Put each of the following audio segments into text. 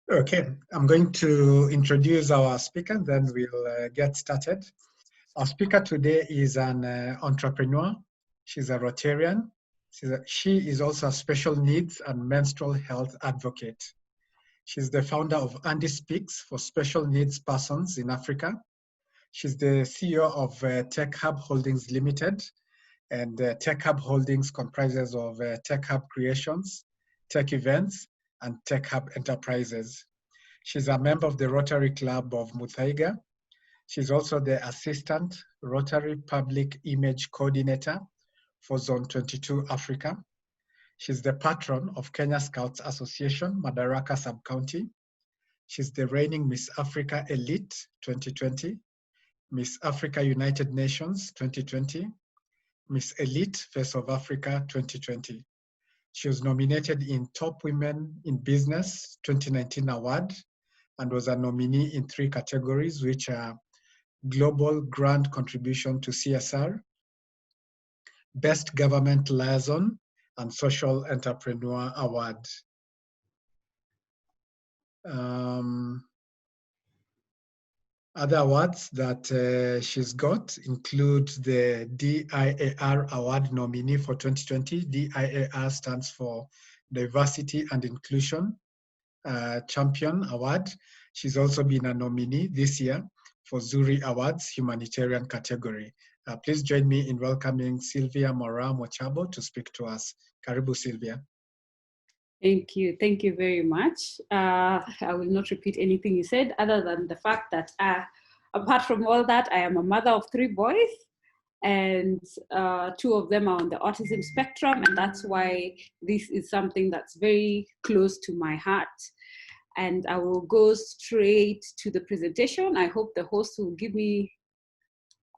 Okay, I'm going to introduce our speaker, then we'll get started. Our speaker today is an entrepreneur. She's a Rotarian. She is also a special needs and menstrual health advocate. She's the founder of Andy Speaks for special needs persons in Africa. She's the CEO of Tech Hub Holdings Limited. And Tech Hub Holdings comprises of Tech Hub Creations, Tech Events, and Tech Hub Enterprises. She's a member of the Rotary Club of Muthaiga. She's also the Assistant Rotary Public Image Coordinator for Zone 22 Africa. She's the patron of Kenya Scouts Association, Madaraka Sub-County. She's the reigning Miss Africa Elite 2020, Miss Africa United Nations 2020, Miss Elite Face of Africa 2020. She was nominated in Top Women in Business 2019 award and was a nominee in 3 categories, which are Global Grand Contribution to CSR, Best Government Liaison, and Social Entrepreneur Award. Other awards that she's got include the DIAR Award nominee for 2020. DIAR stands for Diversity and Inclusion Champion Award. She's also been a nominee this year for Zuri Awards Humanitarian category. Please join me in welcoming Sylvia Moraa Mochabo to speak to us. Karibu, Sylvia. Thank you very much. I will not repeat anything you said other than the fact that apart from all that, I am a mother of 3 boys, and 2 of them are on the autism spectrum, and that's why this is something that's very close to my heart. And I will go straight to the presentation. I hope the host will give me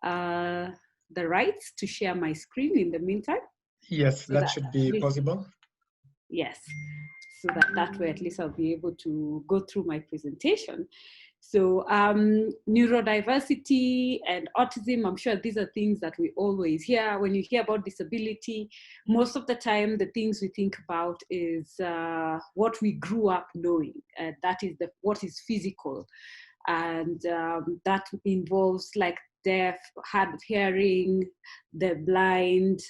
the rights to share my screen in the meantime. Yes, so that should be possible. Yes, so that way at least I'll be able to go through my presentation. So neurodiversity and autism, I'm sure these are things that we always hear. When you hear about disability, most of the time the things we think about is what we grew up knowing. That is what is physical. And that involves like deaf, hard of hearing, the blind,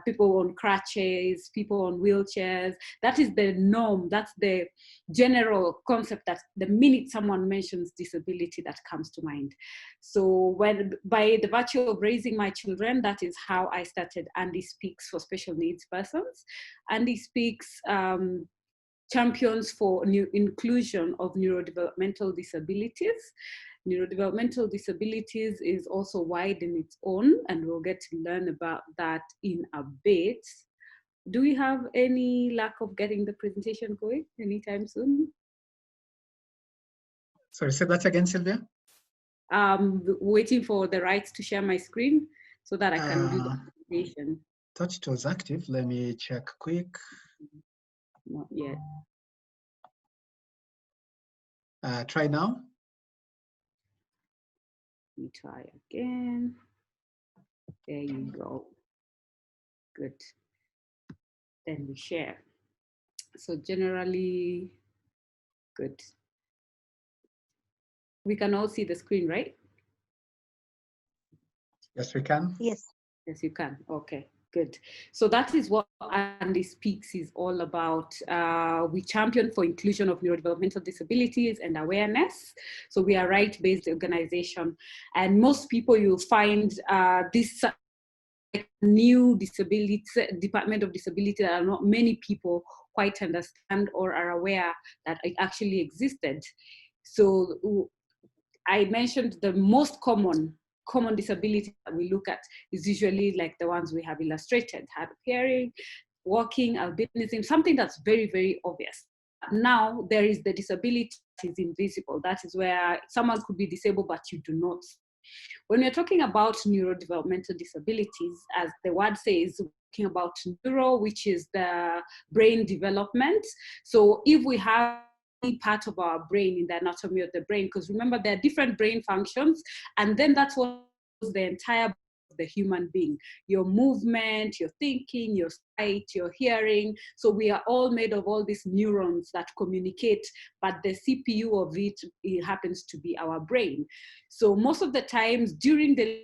people on crutches, people on wheelchairs. That is the norm. That's the general concept that the minute someone mentions disability, that comes to mind. So by the virtue of raising my children, that is how I started Andy Speaks for special needs persons. Andy Speaks champions for inclusion of neurodevelopmental disabilities. Neurodevelopmental disabilities is also wide in its own, and we'll get to learn about that in a bit. Do we have any lack of getting the presentation going anytime soon? Sorry, say that again, Sylvia. Waiting for the rights to share my screen so that I can do the presentation. Thought it was active. Let me check quick. Not yet. Try now. Let me try again. There you go. Good. Then we share. So generally, good. We can all see the screen, right? Yes, we can. Yes. Yes, you can. Okay, good. So that is what Andy Speaks is all about. We champion for inclusion of neurodevelopmental disabilities and awareness. So we are a right-based organization, and most people you'll find this new disability Department of Disability that are not many people quite understand or are aware that it actually existed. So I mentioned the most common disability that we look at is usually like the ones we have illustrated: hard of hearing, walking, albinism, something that's very, very obvious. Now there is the disability that is invisible. That is where someone could be disabled, but you do not. When we're talking about neurodevelopmental disabilities, as the word says, we're talking about neuro, which is the brain development. So if we have any part of our brain in the anatomy of the brain, because remember there are different brain functions, and then that's what the entire the human being, your movement, your thinking, your sight, your hearing. So we are all made of all these neurons that communicate, but the CPU of it happens to be our brain. So most of the times during the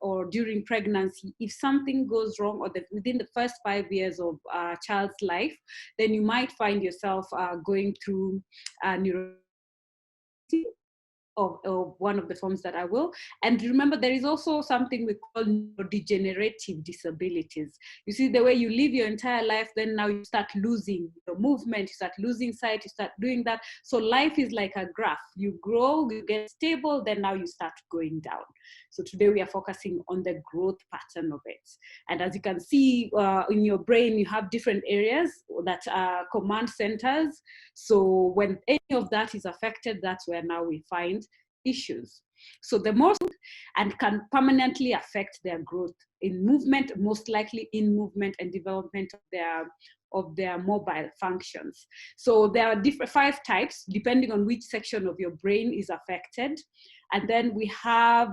or during pregnancy, if something goes wrong or within the first 5 years of a child's life, then you might find yourself going through neuro of one of the forms that I will. And remember, there is also something we call neurodegenerative disabilities. You see, the way you live your entire life, then now you start losing your movement, you start losing sight, you start doing that. So life is like a graph. You grow, you get stable, then now you start going down. So today we are focusing on the growth pattern of it. And as you can see in your brain, you have different areas that are command centers. So when any of that is affected, that's where now we find issues. So the most and can permanently affect their growth in movement, most likely in movement and development of their mobile functions. So there are different 5 types depending on which section of your brain is affected. And then we have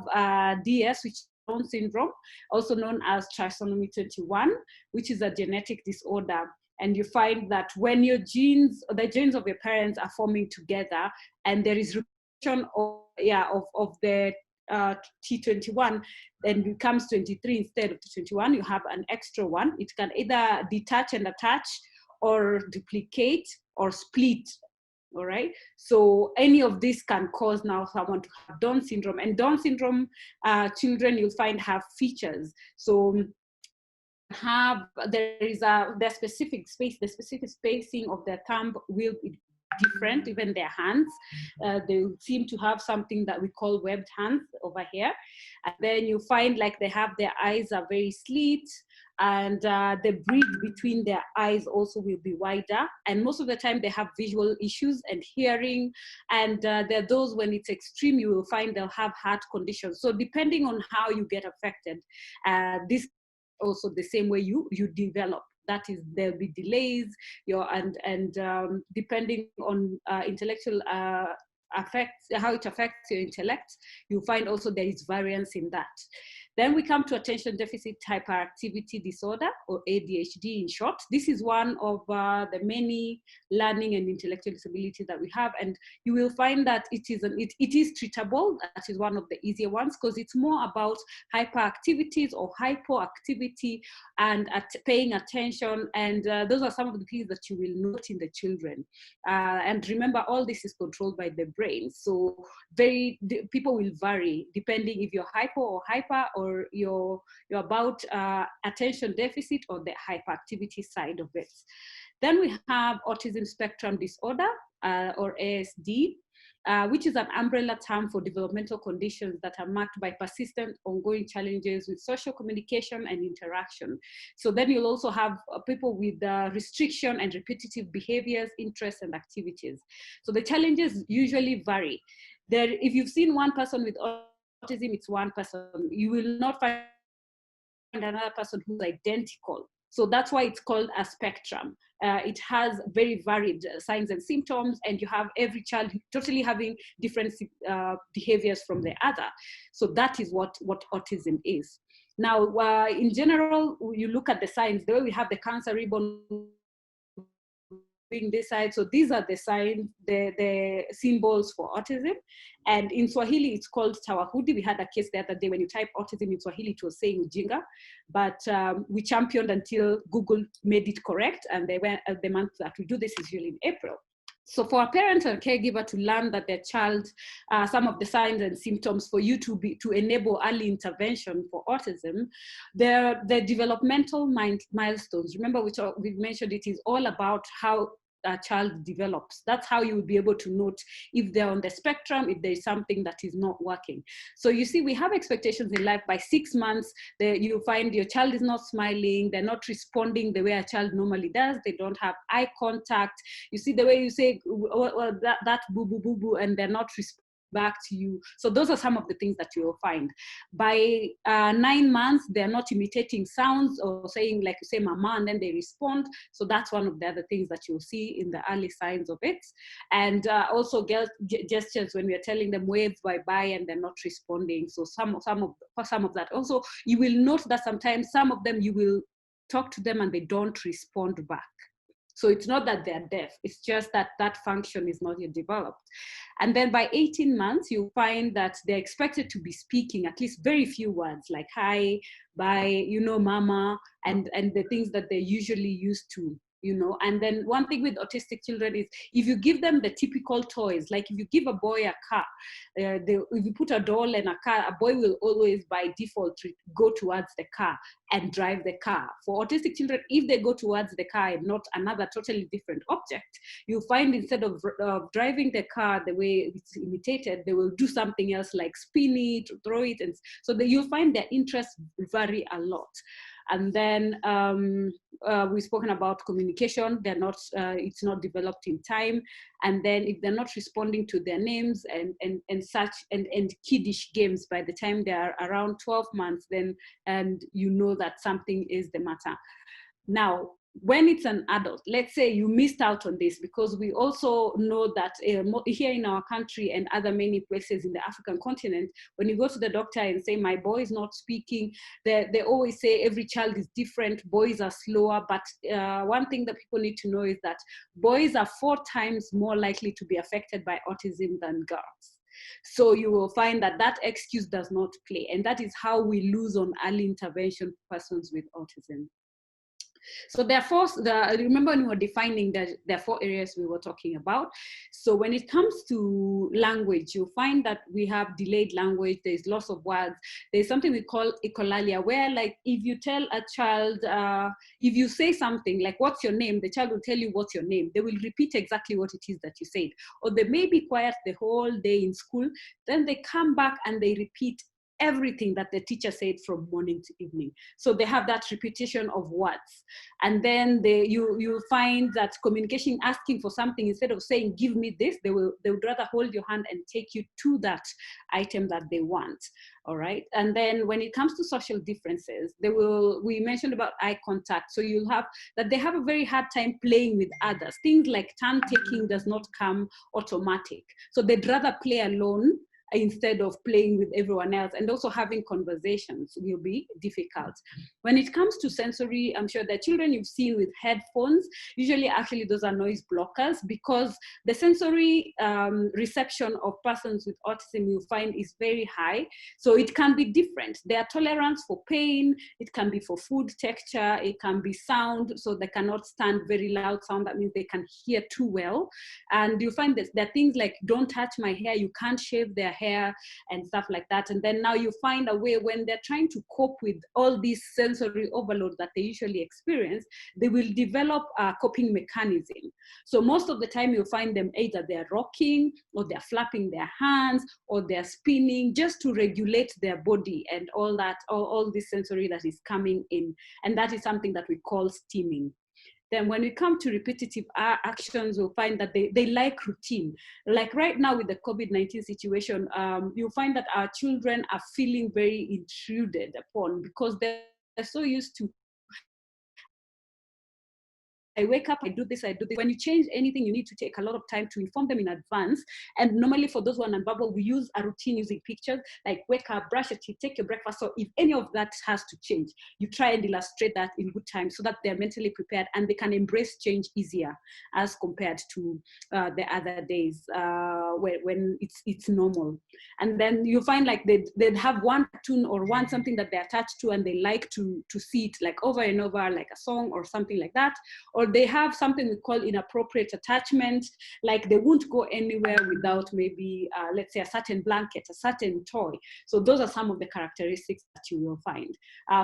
DS, which is Down syndrome, also known as trisomy 21, which is a genetic disorder. And you find that when your genes, the genes of your parents are forming together, and there is replication of the T21, then it becomes 23 instead of T21, you have an extra one. It can either detach and attach, or duplicate, or split. All right, so any of this can cause now someone to have Down syndrome. And Down syndrome children, you'll find, have features. So their specific space, the specific spacing of their thumb will be different, even their hands. They seem to have something that we call webbed hands over here. And then you find like they have, their eyes are very slit, and the bridge between their eyes also will be wider. And most of the time they have visual issues and hearing. And there are those, when it's extreme, you will find they'll have heart conditions. So depending on how you get affected, this also the same way you develop. That is, there'll be delays, depending on intellectual affects, how it affects your intellect, you find also there is variance in that. Then we come to attention deficit hyperactivity disorder, or ADHD in short. This is one of the many learning and intellectual disabilities that we have, and you will find that it is treatable. That is one of the easier ones, because it's more about hyperactivities or hypoactivity and paying attention, and those are some of the things that you will note in the children. And remember, all this is controlled by the brain, so people will vary depending if you're hypo or hyper, or you're about attention deficit or the hyperactivity side of it. Then we have autism spectrum disorder, or ASD, which is an umbrella term for developmental conditions that are marked by persistent ongoing challenges with social communication and interaction. So then you'll also have people with restriction and repetitive behaviors, interests, and activities. So the challenges usually vary. If you've seen one person with autism, it's one person. You will not find another person who's identical. So that's why it's called a spectrum. It has very varied signs and symptoms, and you have every child totally having different behaviors from the other. So that is what autism is. Now, in general, you look at the signs, the way we have the cancer ribbon this side. So these are the signs, the symbols for autism. And in Swahili, it's called tawahudi. We had a case the other day when you type autism in Swahili, it was saying ujinga, but we championed until Google made it correct. And they went, the month that we do this is usually in April. So for a parent or caregiver to learn that their child, some of the signs and symptoms for you to enable early intervention for autism, the developmental milestones. Remember, we've mentioned, it is all about how a child develops. That's how you will be able to note if they're on the spectrum, if there's something that is not working. So you see, we have expectations in life. By 6 months, you find your child is not smiling, they're not responding the way a child normally does, they don't have eye contact. You see the way you say, well, that boo boo boo boo, and they're not responding back to you. So those are some of the things that you will find. By 9 months, they're not imitating sounds or saying, like you say, mama, and then they respond. So that's one of the other things that you'll see in the early signs of it. And also gestures when we're telling them wave, bye-bye, and they're not responding. So some of that. Also, you will note that sometimes some of them, you will talk to them and they don't respond back. So it's not that they're deaf, it's just that that function is not yet developed. And then by 18 months, you find that they're expected to be speaking at least very few words like hi, bye, you know, mama, and the things that they're usually used to. You know, and then one thing with autistic children is if you give them the typical toys, like if you give a boy a car, if you put a doll and a car, a boy will always by default go towards the car and drive the car. For autistic children, if they go towards the car and not another totally different object, you find instead of driving the car the way it's imitated, they will do something else like spin it, throw it, and so that you'll find their interests vary a lot. And then we've spoken about communication. They're not, it's not developed in time. And then if they're not responding to their names and such, and kiddish games by the time they are around 12 months, then and you know that something is the matter. Now, when it's an adult, let's say you missed out on this, because we also know that here in our country and other many places in the African continent, when you go to the doctor and say, my boy is not speaking, they always say every child is different, boys are slower. But one thing that people need to know is that boys are 4 times more likely to be affected by autism than girls. So you will find that that excuse does not play. And that is how we lose on early intervention for persons with autism. So therefore, remember when we were defining that there are 4 areas we were talking about. So when it comes to language, you'll find that we have delayed language, there's loss of words. There's something we call echolalia, where like if you tell a child, if you say something like, what's your name? The child will tell you what's your name. They will repeat exactly what it is that you said. Or they may be quiet the whole day in school, then they come back and they repeat everything that the teacher said from morning to evening. So they have that repetition of words. And then you'll find that communication, asking for something, instead of saying, give me this, they would rather hold your hand and take you to that item that they want. All right. And then when it comes to social differences, we mentioned about eye contact. So you'll have that they have a very hard time playing with others. Things like turn taking does not come automatic. So they'd rather play alone instead of playing with everyone else, and also having conversations will be difficult. When it comes to sensory, I'm sure the children you've seen with headphones, usually actually those are noise blockers, because the sensory reception of persons with autism you find is very high. So it can be different. Their tolerance for pain, it can be for food texture, it can be sound, so they cannot stand very loud sound. That means they can hear too well. And you find that there are things like, don't touch my hair, you can't shave their hair and stuff like that. And then now you find a way, when they're trying to cope with all these sensory overload that they usually experience, they will develop a coping mechanism. So most of the time you'll find them either they're rocking, or they're flapping their hands, or they're spinning, just to regulate their body and all that, all this sensory that is coming in. And that is something that we call steaming. Then when we come to repetitive actions, we'll find that they like routine. Like right now with the COVID-19 situation, you'll find that our children are feeling very intruded upon, because they're so used to, I wake up, I do this, I do this. When you change anything, you need to take a lot of time to inform them in advance. And normally for those who are non-verbal, we use a routine using pictures, like wake up, brush your teeth, take your breakfast. So if any of that has to change, you try and illustrate that in good time, so that they're mentally prepared and they can embrace change easier as compared to the other days when it's normal. And then you find like they'd have one cartoon or one something that they're attached to, and they like to see it like over and over, like a song or something like that. Or they have something we call inappropriate attachment, like they won't go anywhere without maybe, let's say, a certain blanket, a certain toy. So those are some of the characteristics that you will find.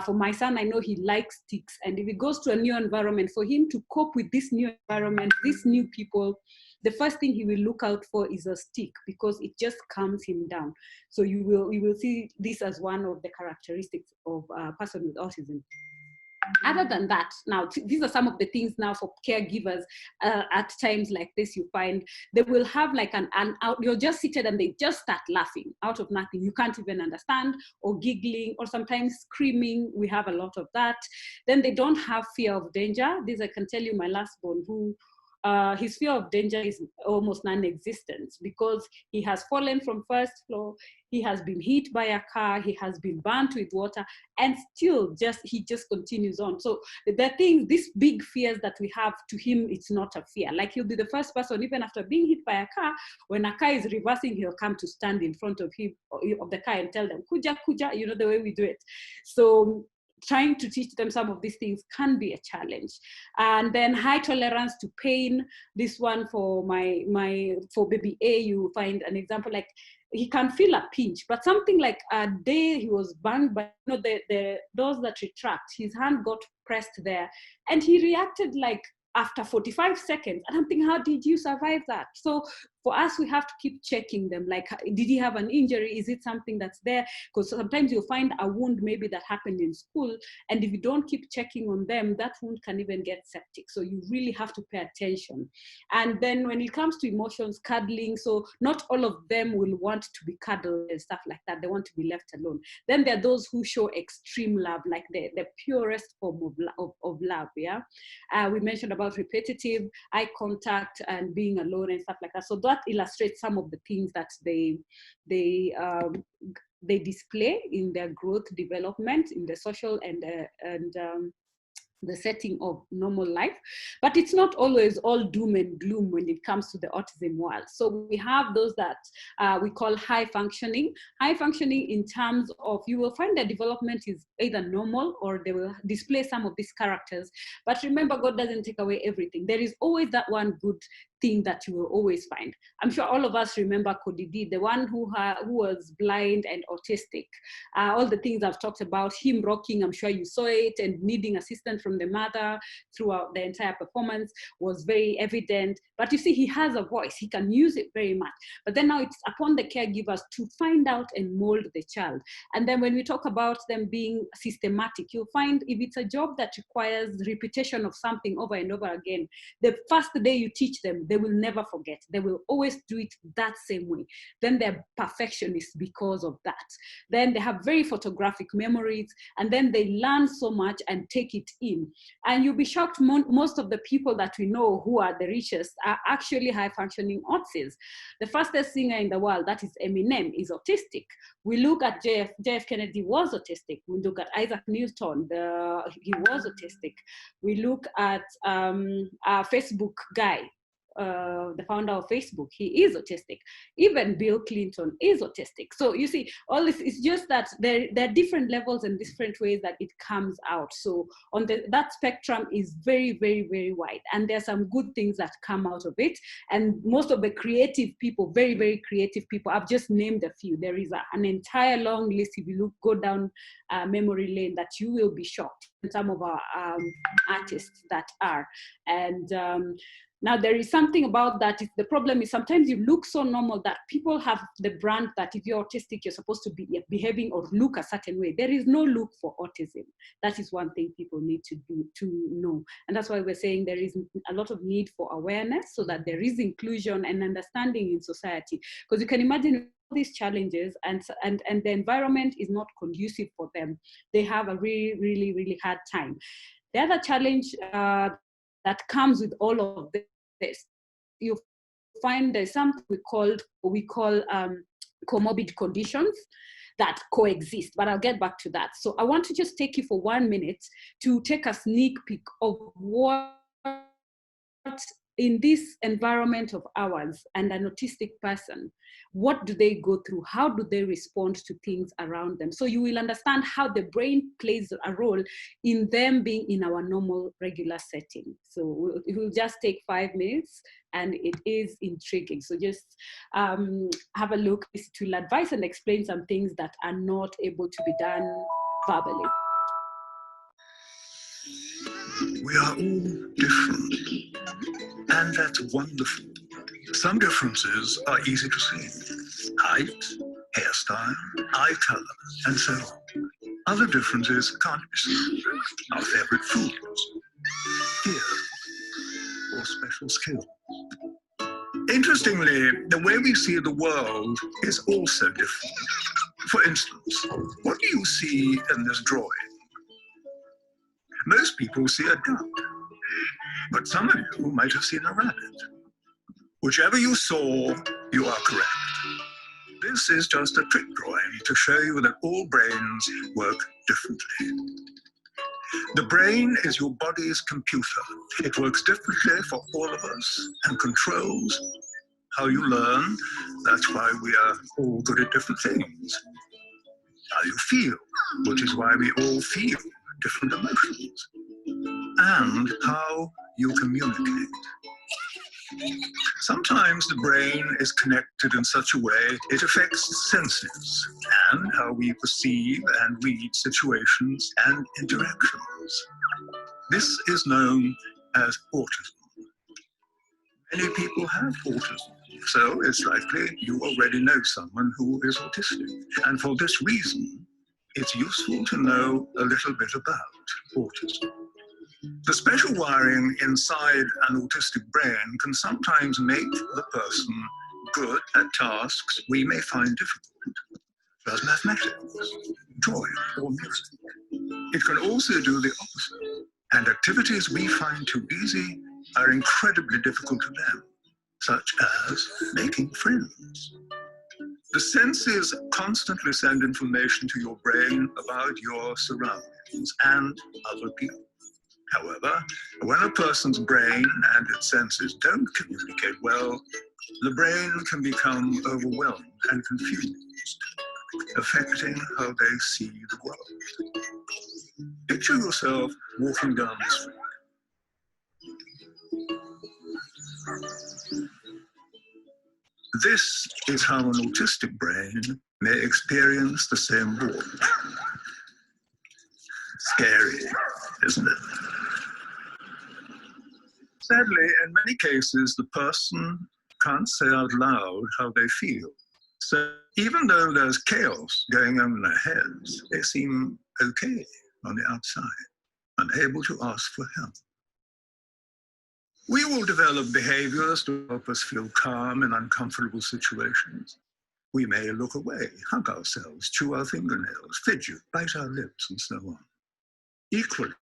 For my son, I know he likes sticks, and if he goes to a new environment, for him to cope with this new environment, these new people, the first thing he will look out for is a stick, because it just calms him down. So you will see this as one of the characteristics of a person with autism. Other than that, now these are some of the things now for caregivers. At times like this, you find they will have like an out. You're just seated and they just start laughing out of nothing. You can't even understand, or giggling, or sometimes screaming. We have a lot of that. Then they don't have fear of danger. This I can tell you, my last born, who his fear of danger is almost non-existent, because he has fallen from first floor, he has been hit by a car, he has been burnt with water, and still he just continues on. So the thing, these big fears that we have, to him, it's not a fear. Like, he'll be the first person, even after being hit by a car, when a car is reversing, he'll come to stand in front of him, of the car, and tell them, kuja, kuja, you know, the way we do it. So trying to teach them some of these things can be a challenge. And then high tolerance to pain. This one for for baby A, you find an example, like he can feel a pinch, but something like a day he was banged by, you know, the doors that retract, his hand got pressed there, and he reacted like after 45 seconds. And I'm thinking, how did you survive that? So for us, we have to keep checking them. Like, did he have an injury? Is it something that's there? Because sometimes you'll find a wound maybe that happened in school, and if you don't keep checking on them, that wound can even get septic. So you really have to pay attention. And then when it comes to emotions, cuddling, so not all of them will want to be cuddled and stuff like that. They want to be left alone. Then there are those who show extreme love, like the purest form of love, yeah? We mentioned about repetitive eye contact and being alone and stuff like that. So that illustrates some of the things that they display in their growth development, in the social and the setting of normal life. But it's not always all doom and gloom when it comes to the autism world. So we have those that we call high functioning. High functioning in terms of, you will find their development is either normal or they will display some of these characters. But remember, God doesn't take away everything. There is always that one good thing that you will always find. I'm sure all of us remember Kodidi, the one who was blind and autistic. All the things I've talked about, him rocking, I'm sure you saw it, and needing assistance from the mother throughout the entire performance was very evident. But you see, he has a voice, he can use it very much. But then now it's upon the caregivers to find out and mold the child. And then when we talk about them being systematic, you'll find if it's a job that requires repetition of something over and over again, the first day you teach them, they will never forget. They will always do it that same way. Then they're perfectionists because of that. Then they have very photographic memories, and then they learn so much and take it in. And you'll be shocked, most of the people that we know who are the richest are actually high-functioning autists. The fastest singer in the world, that is Eminem, is autistic. We look at JF Kennedy was autistic. We look at Isaac Newton, he was autistic. We look at our Facebook guy, the founder of Facebook, he is autistic. Even Bill Clinton is autistic. So you see, all this is just that there are different levels and different ways that it comes out. So on that spectrum is very, very, very wide. And there's some good things that come out of it. And most of the creative people, very, very creative people, I've just named a few. There is an entire long list. If you go down memory lane, that you will be shocked. Some of our artists that are. And now, there is something about that. The problem is sometimes you look so normal that people have the brand that if you're autistic, you're supposed to be behaving or look a certain way. There is no look for autism. That is one thing people need to know. And that's why we're saying there is a lot of need for awareness so that there is inclusion and understanding in society. Because you can imagine these challenges and the environment is not conducive for them. They have a really, really, really hard time. The other challenge that comes with all of this, you find there's something we call comorbid conditions that coexist, but I'll get back to that. So I want to just take you for 1 minute to take a sneak peek of what in this environment of ours and an autistic person, what do they go through? How do they respond to things around them? So you will understand how the brain plays a role in them being in our normal, regular setting. So it will just take 5 minutes and it is intriguing. So just have a look. It will advise and explain some things that are not able to be done verbally. We are all different, and that's wonderful. Some differences are easy to see: height, hairstyle, eye color, and so on. Other differences can't be seen. our favorite foods, fear, or special skill. Interestingly, the way we see the world is also different. For instance, what do you see in this drawing? Most people see a duck, but some of you might have seen a rabbit. Whichever you saw, you are correct. This is just a trick drawing to show you that all brains work differently. The brain is your body's computer. It works differently for all of us and controls how you learn. That's why we are all good at different things. How you feel, which is why we all feel different emotions. And how you communicate. Sometimes the brain is connected in such a way it affects senses and how we perceive and read situations and interactions. This is known as autism. Many people have autism, so it's likely you already know someone who is autistic. And for this reason, it's useful to know a little bit about autism. The special wiring inside an autistic brain can sometimes make the person good at tasks we may find difficult, such as mathematics, drawing, or music. It can also do the opposite, and activities we find too easy are incredibly difficult to them, such as making friends. The senses constantly send information to your brain about your surroundings and other people. However, when a person's brain and its senses don't communicate well, the brain can become overwhelmed and confused, affecting how they see the world. Picture yourself walking down the street. This is how an autistic brain may experience the same world. Scary, isn't it? Sadly, in many cases, the person can't say out loud how they feel. So even though there's chaos going on in their heads, they seem okay on the outside, unable to ask for help. We will develop behaviors to help us feel calm in uncomfortable situations. We may look away, hug ourselves, chew our fingernails, fidget, bite our lips, and so on. Equally,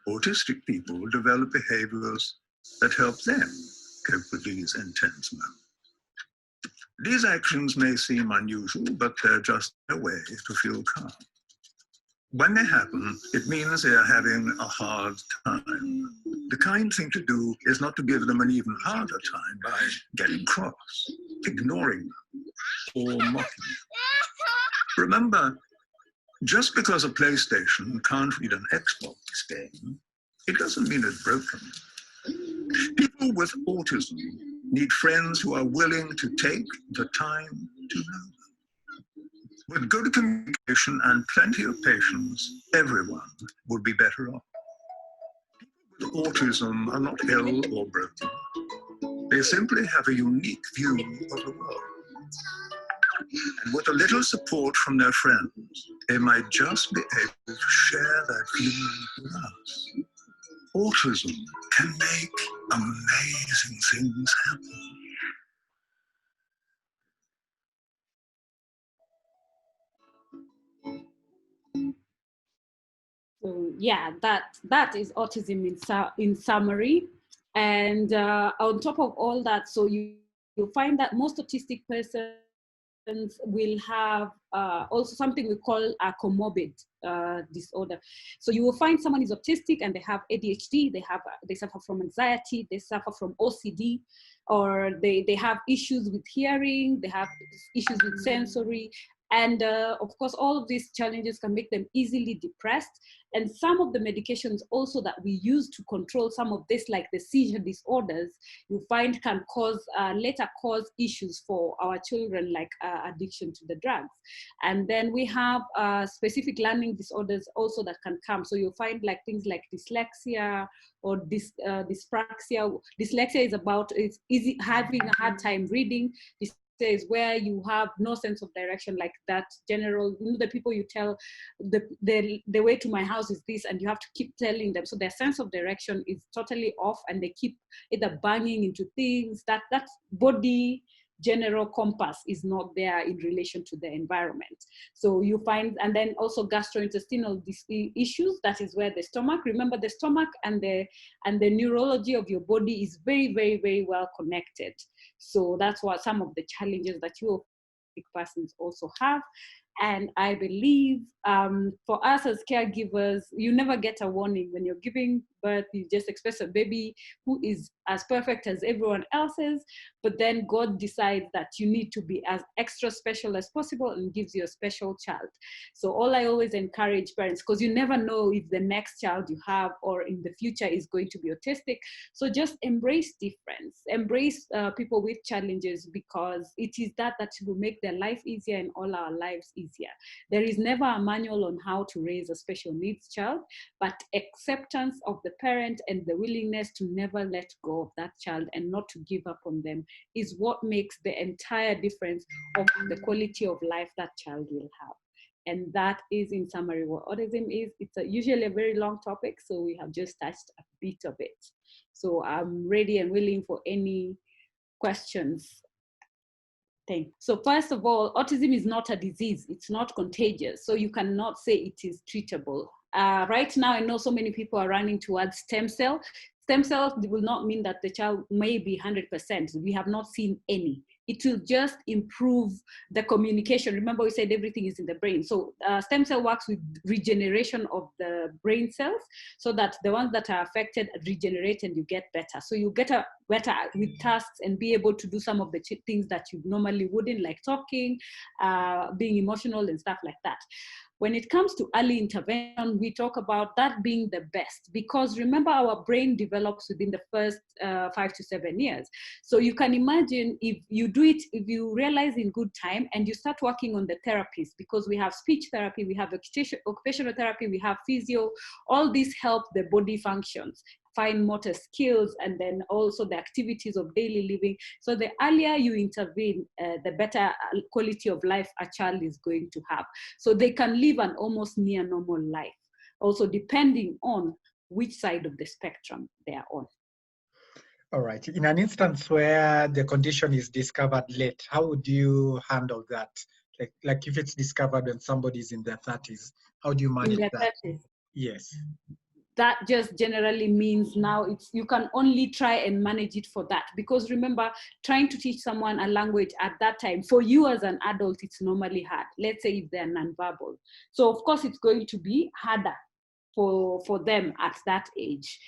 autistic people develop behaviors that help them cope with these intense moments. These actions may seem unusual, but they're just a way to feel calm. When they happen, it means they are having a hard time. The kind thing to do is not to give them an even harder time by getting cross, ignoring them, or mocking them. Remember, just because a PlayStation can't read an Xbox game, it doesn't mean it's broken. People with autism need friends who are willing to take the time to know them. With good communication and plenty of patience, everyone would be better off. People with autism are not ill or broken. They simply have a unique view of the world. And with a little support from their friends, they might just be able to share their feelings with us. Autism can make amazing things happen. So yeah, that is autism in summary. And on top of all that, so you'll find that most autistic persons will have also something we call a comorbid disorder. So you will find someone is autistic and they have ADHD, they suffer from anxiety, they suffer from OCD, or they have issues with hearing, they have issues with sensory. And of course, all of these challenges can make them easily depressed. And some of the medications also that we use to control some of this, like the seizure disorders, you find can later cause issues for our children, like addiction to the drugs. And then we have specific learning disorders also that can come. So you'll find like things like dyslexia or dyspraxia. Dyslexia is about having a hard time reading. is where you have no sense of direction, like that general, the people you tell the way to my house is this, and you have to keep telling them. So their sense of direction is totally off, and they keep either banging into things. That body general compass is not there in relation to the environment. So you find, and then also gastrointestinal issues, that is where the stomach, remember the stomach and the neurology of your body is very, very, very well connected. So that's what some of the challenges that you persons also have. And I believe for us as caregivers, you never get a warning when you're giving birth. You just expect a baby who is as perfect as everyone else's, but then God decides that you need to be as extra special as possible and gives you a special child. So all I always encourage parents, because you never know if the next child you have or in the future is going to be autistic. So just embrace difference, embrace people with challenges, because it is that will make their life easier and all our lives easier. There is never a manual on how to raise a special needs child, but acceptance of the parent and the willingness to never let go of that child and not to give up on them is what makes the entire difference of the quality of life that child will have. And that is, in summary, what autism is. It's usually a very long topic, so we have just touched a bit of it. So I'm ready and willing for any questions. So first of all, autism is not a disease. It's not contagious. So you cannot say it is treatable. Right now, I know so many people are running towards stem cell. Stem cells will not mean that the child may be 100%. We have not seen any. It will just improve the communication. Remember, we said everything is in the brain. So stem cell works with regeneration of the brain cells so that the ones that are affected regenerate and you get better. So you get better with tasks and be able to do some of the things that you normally wouldn't, like talking, being emotional and stuff like that. When it comes to early intervention, we talk about that being the best, because remember, our brain develops within the first 5 to 7 years. So you can imagine if you do it, if you realize in good time and you start working on the therapies, because we have speech therapy, we have occupational therapy, we have physio, all these help the body functions, fine motor skills, and then also the activities of daily living. So the earlier you intervene, the better quality of life a child is going to have. So they can live an almost near normal life, also depending on which side of the spectrum they are on. All right. In an instance where the condition is discovered late, how would you handle that? Like if it's discovered when somebody's in their 30s, how do you manage that? 30s. Yes. That just generally means now you can only try and manage it for that, because remember, trying to teach someone a language at that time, for you as an adult, it's normally hard. Let's say if they're nonverbal. So of course it's going to be harder for them at that age.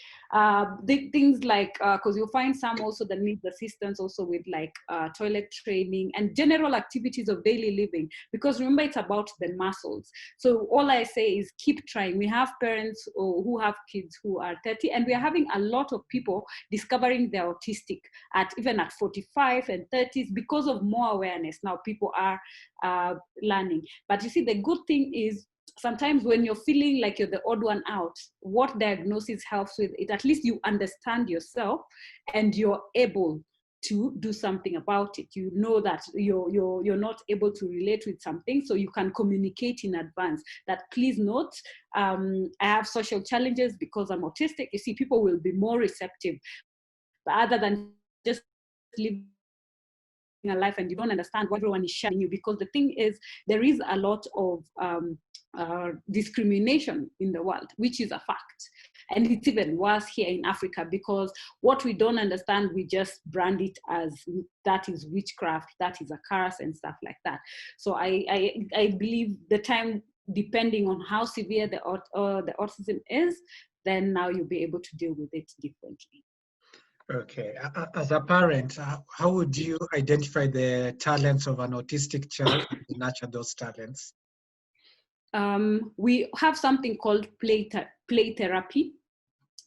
Things like, because you'll find some also that need assistance also with like toilet training and general activities of daily living, because remember, it's about the muscles. So all I say is keep trying. We have parents who have kids who are 30, and we are having a lot of people discovering they're autistic even at 45 and 30s because of more awareness. Now people are learning. But you see, the good thing is, sometimes when you're feeling like you're the odd one out, what diagnosis helps with it, at least you understand yourself and you're able to do something about it. You know that you're not able to relate with something, so you can communicate in advance that, please note, I have social challenges because I'm autistic. You see, people will be more receptive, rather than just living a life and you don't understand what everyone is sharing you. Because the thing is, there is a lot of discrimination in the world, which is a fact. And it's even worse here in Africa, because what we don't understand, we just brand it as that is witchcraft, that is a curse and stuff like that. So I believe the time, depending on how severe the autism is, then now you'll be able to deal with it differently. Okay. As a parent, how would you identify the talents of an autistic child and nurture those talents? We have something called play therapy.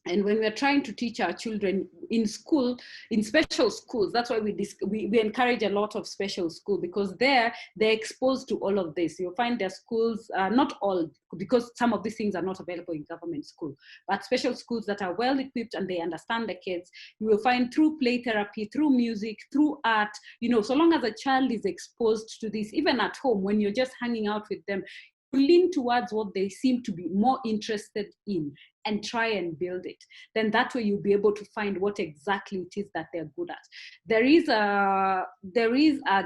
And when we're trying to teach our children in school, in special schools, that's why we encourage a lot of special school, because they're exposed to all of this. You'll find their schools, not all, because some of these things are not available in government school, but special schools that are well equipped and they understand the kids. You will find through play therapy, through music, through art, you know, so long as a child is exposed to this, even at home, when you're just hanging out with them, you lean towards what they seem to be more interested in and try and build it. Then that way you'll be able to find what exactly it is that they're good at. There is a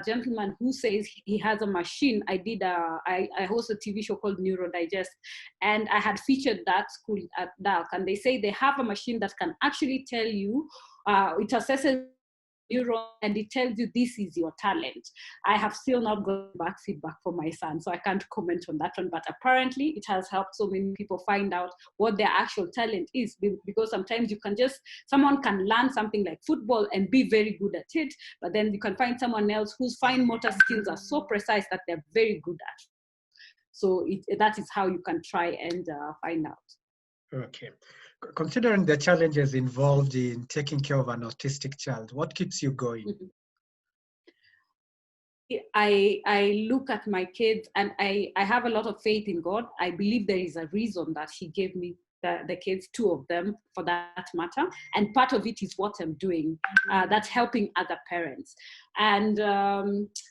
gentleman who says he has a machine. I host a TV show called Neurodigest, and I had featured that school at DALC, and they say they have a machine that can actually tell you, it assesses neuron and it tells you this is your talent. I have still not got back feedback from my son, so I can't comment on that one, but apparently it has helped so many people find out what their actual talent is, because sometimes someone can learn something like football and be very good at it, but then you can find someone else whose fine motor skills are so precise that they're very good at. So that is how you can try and find out. Okay. Considering the challenges involved in taking care of an autistic child, what keeps you going? I look at my kids and I have a lot of faith in God. I believe there is a reason that He gave me the kids, 2 of them for that matter. And part of it is what I'm doing, that's helping other parents. And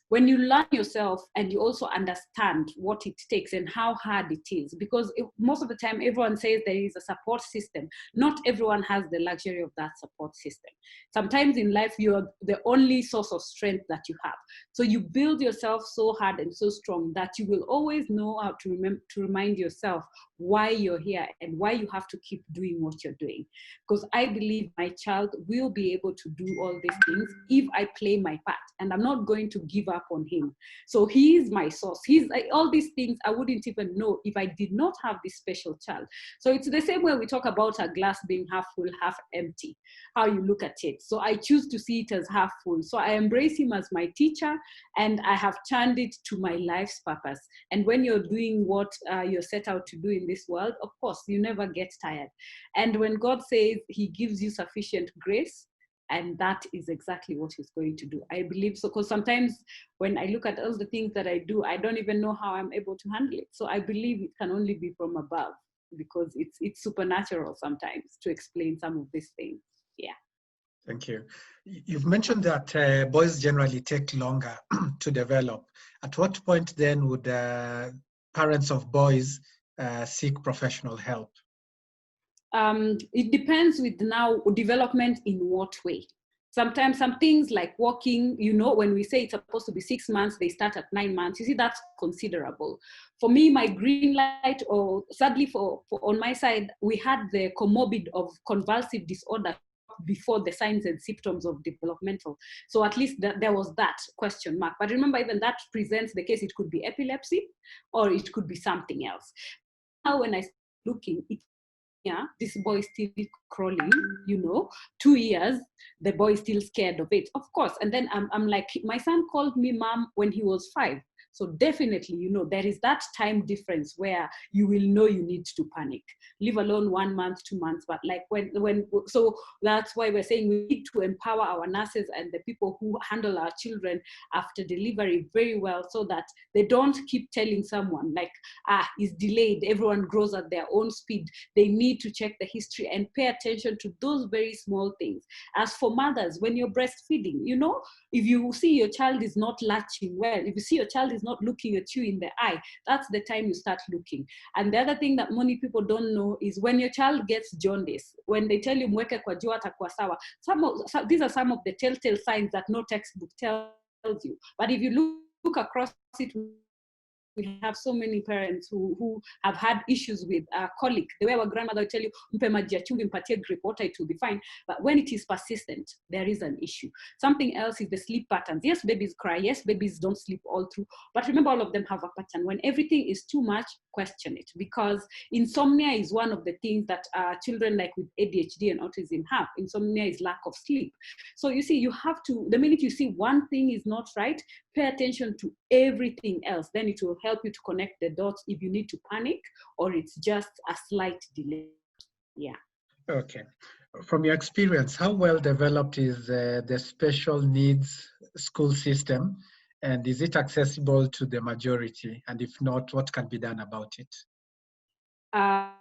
when you learn yourself and you also understand what it takes and how hard it is, because most of the time everyone says there is a support system. Not everyone has the luxury of that support system. Sometimes in life, you're the only source of strength that you have. So you build yourself so hard and so strong that you will always know how to remind yourself why you're here and why you have to keep doing what you're doing. Because I believe my child will be able to do all these things if I play my part, and I'm not going to give up on him. So he is my source. He's all these things I wouldn't even know if I did not have this special child. So it's the same way we talk about a glass being half full, half empty, how you look at it. So I choose to see it as half full. So I embrace him as my teacher, and I have turned it to my life's purpose. And when you're doing what you're set out to do in this world, of course, you never get tired. And when God says He gives you sufficient grace, and that is exactly what He's going to do. I believe so, because sometimes when I look at all the things that I do, I don't even know how I'm able to handle it. So I believe it can only be from above, because it's supernatural sometimes to explain some of these things. Yeah. Thank you. You've mentioned that boys generally take longer to develop. At what point then would parents of boys seek professional help? It depends with now development in what way. Sometimes some things like walking, you know, when we say it's supposed to be 6 months, they start at 9 months. You see, that's considerable. For me, my green light, or sadly for on my side, we had the comorbid of convulsive disorder before the signs and symptoms of developmental. So at least there was that question mark. But remember, even that presents the case, it could be epilepsy or it could be something else. Now when I start looking, this boy is still crawling, 2 years, the boy is still scared of it, of course. And then I'm like, my son called me mom when he was 5. So definitely, there is that time difference where you will know you need to panic, leave alone 1 month, 2 months. But like so that's why we're saying we need to empower our nurses and the people who handle our children after delivery very well, so that they don't keep telling someone like, it's delayed, everyone grows at their own speed. They need to check the history and pay attention to those very small things. As for mothers, when you're breastfeeding, if you see your child is not latching well, if you see your child is not looking at you in the eye, that's the time you start looking. And the other thing that many people don't know is when your child gets jaundice, when they tell you mweke kwa jua atakuwa sawa, these are some of the telltale signs that no textbook tells you. But if you look across it, we have so many parents who have had issues with colic. The way our grandmother will tell you, mpe maji ya chumvi, mpatie grape water, it will be fine. But when it is persistent, there is an issue. Something else is the sleep patterns. Yes, babies cry. Yes, babies don't sleep all through. But remember, all of them have a pattern. When everything is too much, question it. Because insomnia is one of the things that children like with ADHD and autism have. Insomnia is lack of sleep. So you see, you have to, the minute you see one thing is not right, pay attention to everything else. Then it will help you to connect the dots if you need to panic or it's just a slight delay. Yeah. Okay. From your experience, how well developed is the special needs school system, and is it accessible to the majority? And if not, what can be done about it?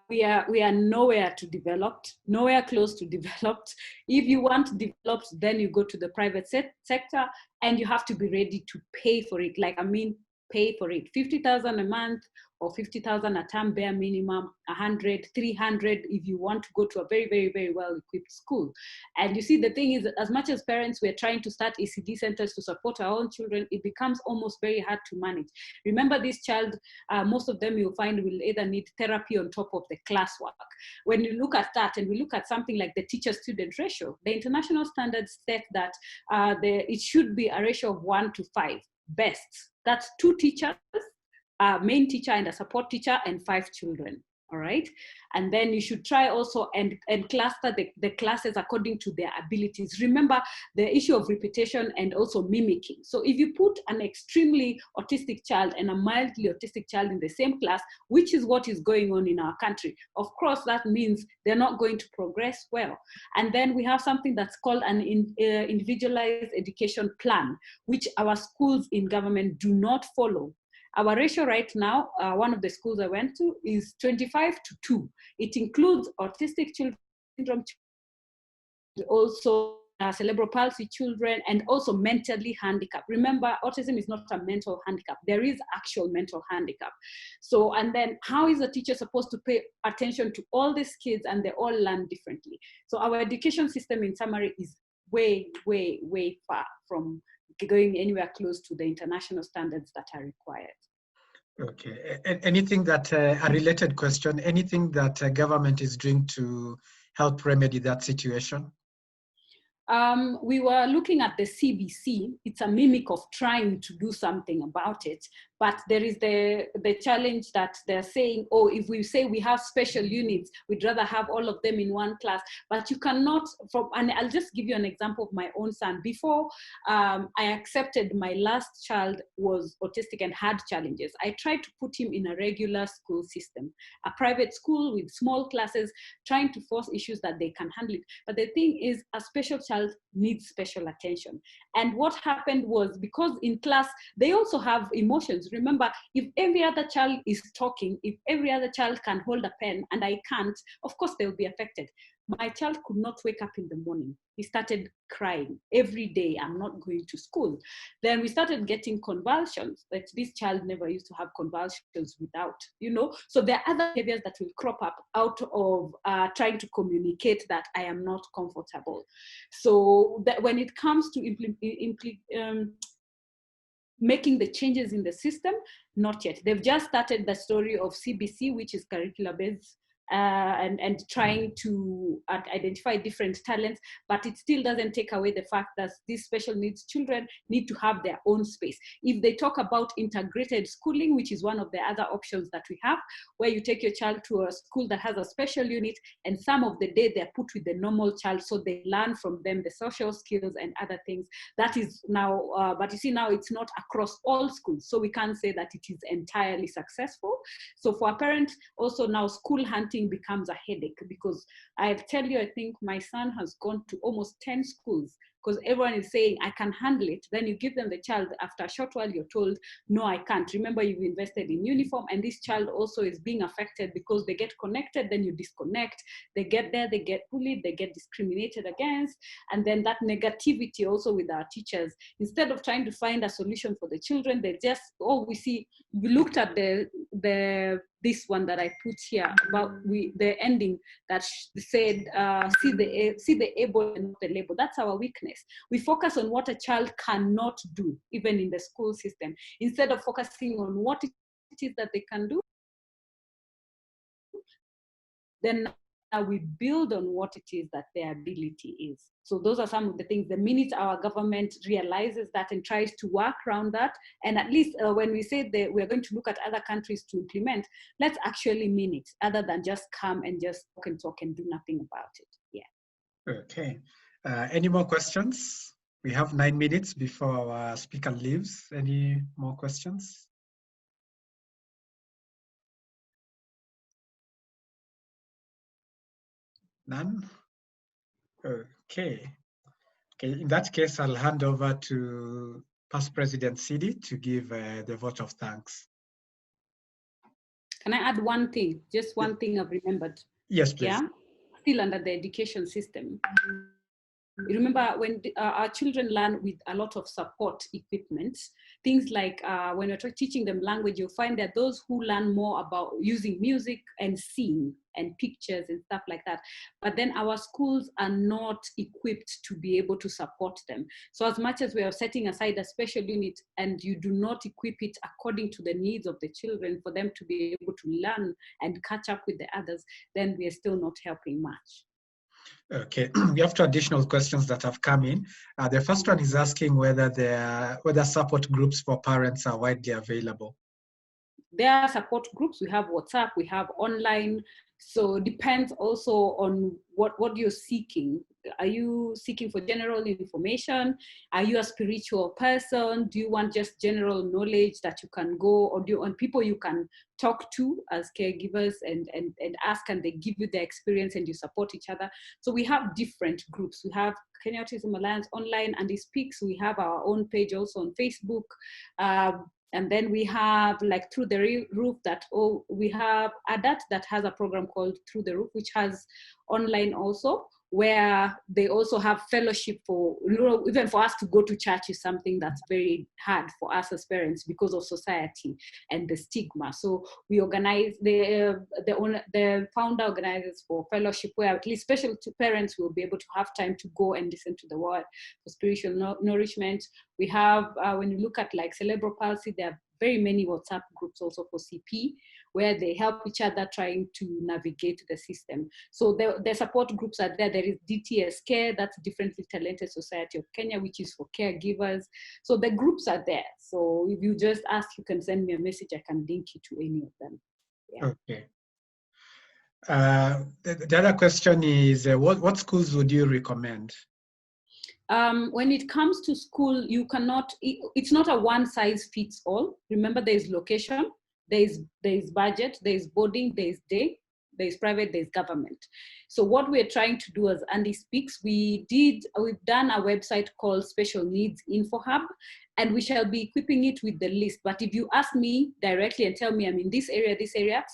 We are nowhere to developed, nowhere close to developed. If you want developed, then you go to the private sector, and you have to be ready to pay for it. Like, I mean, pay for it. 50,000 a month or 50,000 a term, bare minimum, 100, 300 if you want to go to a very, very, very well-equipped school. And you see, the thing is, as much as parents we're trying to start ECD centers to support our own children, it becomes almost very hard to manage. Remember, this child, most of them you'll find will either need therapy on top of the classwork. When you look at that, and we look at something like the teacher-student ratio, the international standards state that it should be a ratio of 1:5, best. That's 2 teachers, a main teacher and a support teacher, and 5 children. All right. And then you should try also and cluster the classes according to their abilities. Remember the issue of repetition and also mimicking. So if you put an extremely autistic child and a mildly autistic child in the same class, which is what is going on in our country, of course, that means they're not going to progress well. And then we have something that's called an individualized education plan, which our schools in government do not follow. Our ratio right now, one of the schools I went to, is 25:2. It includes autistic children, also cerebral palsy children, and also mentally handicapped. Remember, autism is not a mental handicap. There is actual mental handicap. So, and then how is a teacher supposed to pay attention to all these kids, and they all learn differently? So our education system, in summary, is way, way, way far from going anywhere close to the international standards that are required. Okay. Anything that, a related question, anything that government is doing to help remedy that situation? We were looking at the CBC. It's a mimic of trying to do something about it. But there is the challenge that they're saying, oh, if we say we have special units, we'd rather have all of them in one class. But you cannot, and I'll just give you an example of my own son. Before I accepted my last child was autistic and had challenges, I tried to put him in a regular school system, a private school with small classes, trying to force issues that they can handle it. But the thing is, a special child needs special attention. And what happened was, because in class, they also have emotions. Remember, if every other child is talking, if every other child can hold a pen and I can't, of course they'll be affected. My child could not wake up in the morning. He started crying every day, I'm not going to school. Then we started getting convulsions. That this child never used to have convulsions without, So there are other behaviors that will crop up out of trying to communicate that I am not comfortable. So that when it comes to making the changes in the system, not yet. They've just started the story of CBC, which is curricular-based, and trying to identify different talents, but it still doesn't take away the fact that these special needs children need to have their own space. If they talk about integrated schooling, which is one of the other options that we have, where you take your child to a school that has a special unit, and some of the day they're put with the normal child, so they learn from them the social skills and other things. That is now, but you see, now it's not across all schools, so we can't say that it is entirely successful. So for a parent, also now school hunting becomes a headache, because I tell you, I think my son has gone to almost 10 schools, because everyone is saying, I can handle it. Then you give them the child, after a short while, you're told, no, I can't. Remember, you've invested in uniform, and this child also is being affected because they get connected, then you disconnect. They get there, they get bullied, they get discriminated against. And then that negativity also with our teachers, instead of trying to find a solution for the children, they just, we looked at this one that I put here about the ending that said, see the able and not the label. That's our weakness. We focus on what a child cannot do, even in the school system, instead of focusing on what it is that they can do. Then we build on what it is that their ability is. So those are some of the things. The minute our government realizes that and tries to work around that, and at least when we say that we're going to look at other countries to implement, let's actually mean it, other than just come and just talk and do nothing about it. Yeah. Okay. Any more questions? We have 9 minutes before our speaker leaves. Any more questions? None? Okay. Okay, in that case, I'll hand over to Past President Sidi to give the vote of thanks. Can I add one thing? Just one thing I've remembered. Yes, please. Yeah, still under the education system. Remember when our children learn with a lot of support equipment, things like when you're teaching them language, you'll find that those who learn more about using music and sing and pictures and stuff like that. But then our schools are not equipped to be able to support them. So as much as we are setting aside a special unit and you do not equip it according to the needs of the children for them to be able to learn and catch up with the others, then we are still not helping much. Okay, we have two additional questions that have come in. The first one is asking whether support groups for parents are widely available. There are support groups. We have WhatsApp, we have online. So it depends also on what you're seeking. Are you seeking for general information? Are you a spiritual person? Do you want just general knowledge that you can go, or do you want people you can talk to as caregivers and ask, and they give you the experience and you support each other? So we have different groups. We have Kenya Autism Alliance online, and it speaks. We have our own page also on Facebook. And then we have like Through the Roof we have ADAT that has a program called Through the Roof, which has online also, where they also have fellowship for, even for us to go to church is something that's very hard for us as parents because of society and the stigma. So we organize, the founder organizes for fellowship where at least special to parents will be able to have time to go and listen to the word for spiritual nourishment. We have, when you look at like cerebral palsy, there are very many WhatsApp groups also for CP, where they help each other trying to navigate the system. So the support groups are there. There is DTS Care, that's Differently Talented Society of Kenya, which is for caregivers. So the groups are there. So if you just ask, you can send me a message, I can link you to any of them. Yeah. Okay. The other question is, what schools would you recommend? When it comes to school, you cannot, it's not a one size fits all. Remember, there's location, there's budget, there's boarding, there's day, there's private, there's government. So what we're trying to do, as Andy speaks, we've done a website called Special Needs Info Hub, and we shall be equipping it with the list. But if you ask me directly and tell me I'm in this area,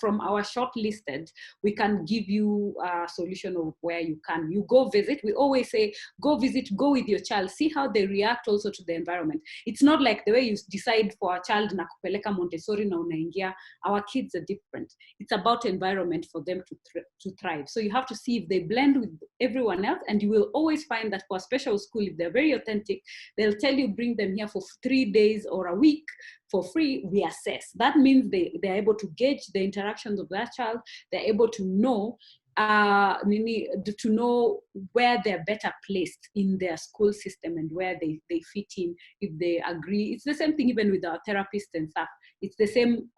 from our shortlisted, we can give you a solution of where you can. You go visit. We always say, go visit, go with your child, see how they react also to the environment. It's not like the way you decide for a child na kupeleka Montessori na unaingia. Our kids are different. It's about environment for them to thrive. So you have to see if they blend with everyone else, and you will always find that for a special school, if they're very authentic, they'll tell you bring them here for 3 days or a week for free. We assess. That means they're able to gauge the interactions of that child. They're able to know where they're better placed in their school system and where they fit in, if they agree. It's the same thing even with our therapists and stuff. It's the same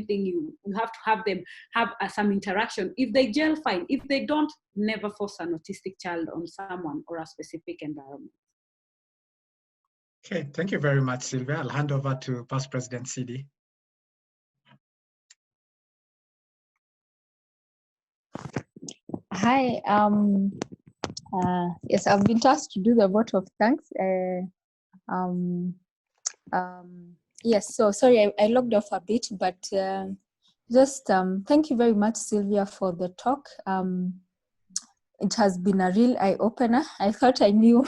thing. You have to have them have some interaction. If they gel, fine. If they don't, never force an autistic child on someone or a specific environment. Okay, thank you very much, Sylvia. I'll hand over to Past President Sidi. Hi. Yes, I've been tasked to do the vote of thanks. Yes, so sorry, I logged off a bit, but just thank you very much, Sylvia, for the talk. It has been a real eye-opener. I thought I knew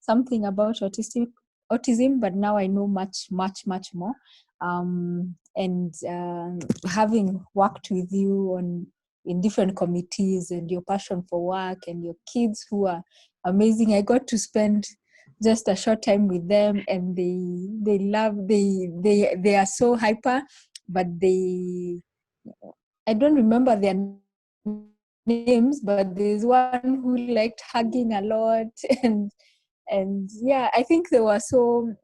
something about autism, but now I know much more. And having worked with you in different committees, and your passion for work, and your kids who are amazing. I got to spend just a short time with them, and they are so hyper, but I don't remember their names, but there's one who liked hugging a lot, and yeah, I think they were so,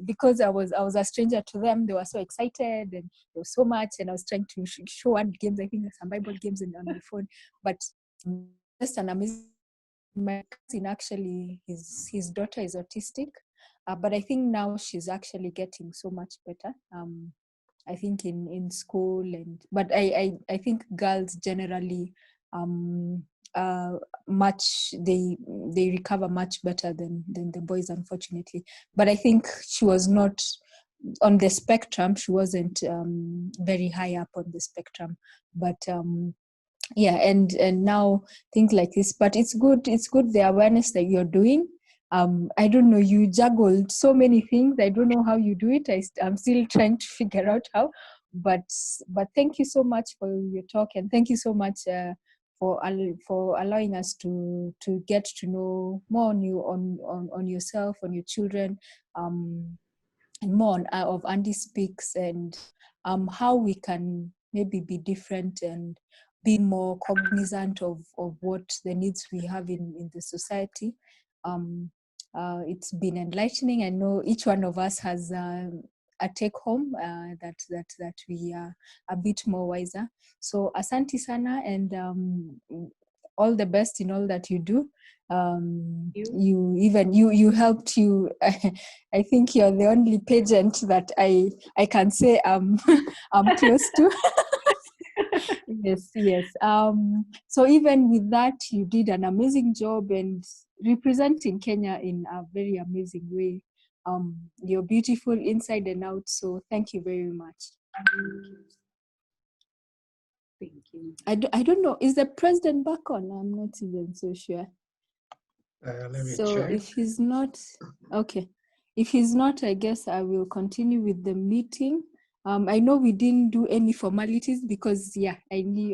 because I was a stranger to them, they were so excited, and there was so much, and I was trying to show word games, I think some Bible games on my phone, but just an amazing. My cousin, actually, his daughter is autistic, but I think now she's actually getting so much better. I think in school, but I think girls generally they recover much better than the boys, unfortunately. But I think she was not on the spectrum. She wasn't very high up on the spectrum, but yeah, and now things like this. But it's good the awareness that you're doing. I don't know, you juggled so many things. I don't know how you do it. I'm still trying to figure out how, but thank you so much for your talk, and thank you so much for allowing us to get to know more on you, on yourself, on your children, and more of Andy Speaks, and how we can maybe be different and be more cognizant of what the needs we have in the society. It's been enlightening. I know each one of us has a take home that we are a bit more wiser. So asante sana, and all the best in all that you do. You helped. I think you're the only pageant that I can say I'm close to. Yes. So even with that, you did an amazing job and representing Kenya in a very amazing way. You're beautiful inside and out. So thank you very much. Thank you. I don't know. Is the president back on? I'm not even so sure. Let me so check. If he's not, okay. If he's not, I guess I will continue with the meeting. I know we didn't do any formalities because, I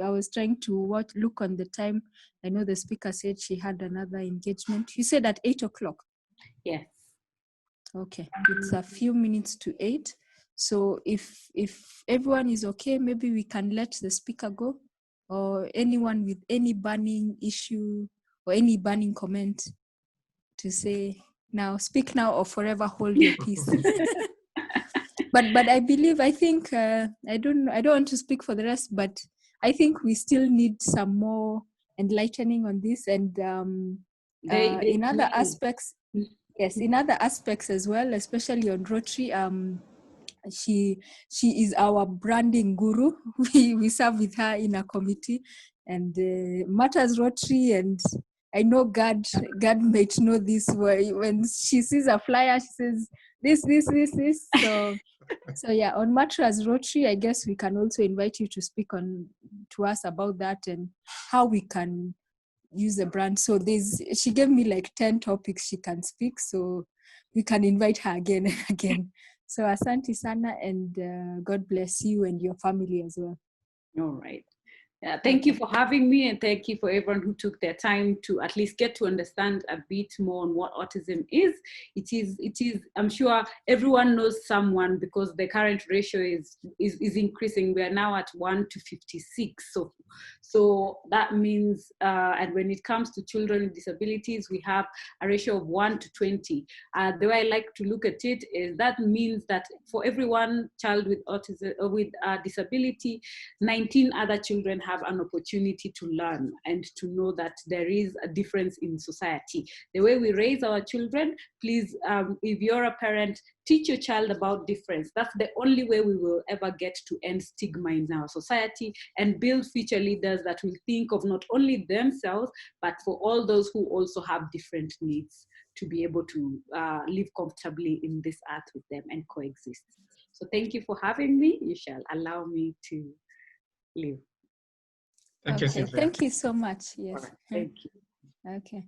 was trying to look on the time. I know the speaker said she had another engagement. You said at 8 o'clock? Yes. Okay, it's a few minutes to 8. So if everyone is okay, maybe we can let the speaker go, or anyone with any burning issue or any burning comment to say now, speak now or forever hold your peace. But I think I don't want to speak for the rest, but I think we still need some more enlightening on this, and in other aspects. Yes, in other aspects as well, especially on Rotary. She is our branding guru. We serve with her in a committee, and matters Rotary, and I know God might know this. When she sees a flyer, she says this. So yeah, on Matters Rotary, I guess we can also invite you to speak to us about that and how we can use the brand. So she gave me like 10 topics she can speak, so we can invite her again and again. So asante sana, and God bless you and your family as well. All right. Thank you for having me, and thank you for everyone who took their time to at least get to understand a bit more on what autism is. It is. I'm sure everyone knows someone, because the current ratio is increasing. We are now at 1 to 56. So that means, and when it comes to children with disabilities, we have a ratio of 1 to 20. The way I like to look at it is that means that for every one child with autism or with disability, 19 other children have an opportunity to learn and to know that there is a difference in society. The way we raise our children, please, if you're a parent, teach your child about difference. That's the only way we will ever get to end stigma in our society and build future leaders that will think of not only themselves, but for all those who also have different needs, to be able to live comfortably in this earth with them and coexist. So thank you for having me. You shall allow me to leave. Thank you, Sylvia. Thank you so much. Yes. Right, thank you. Okay.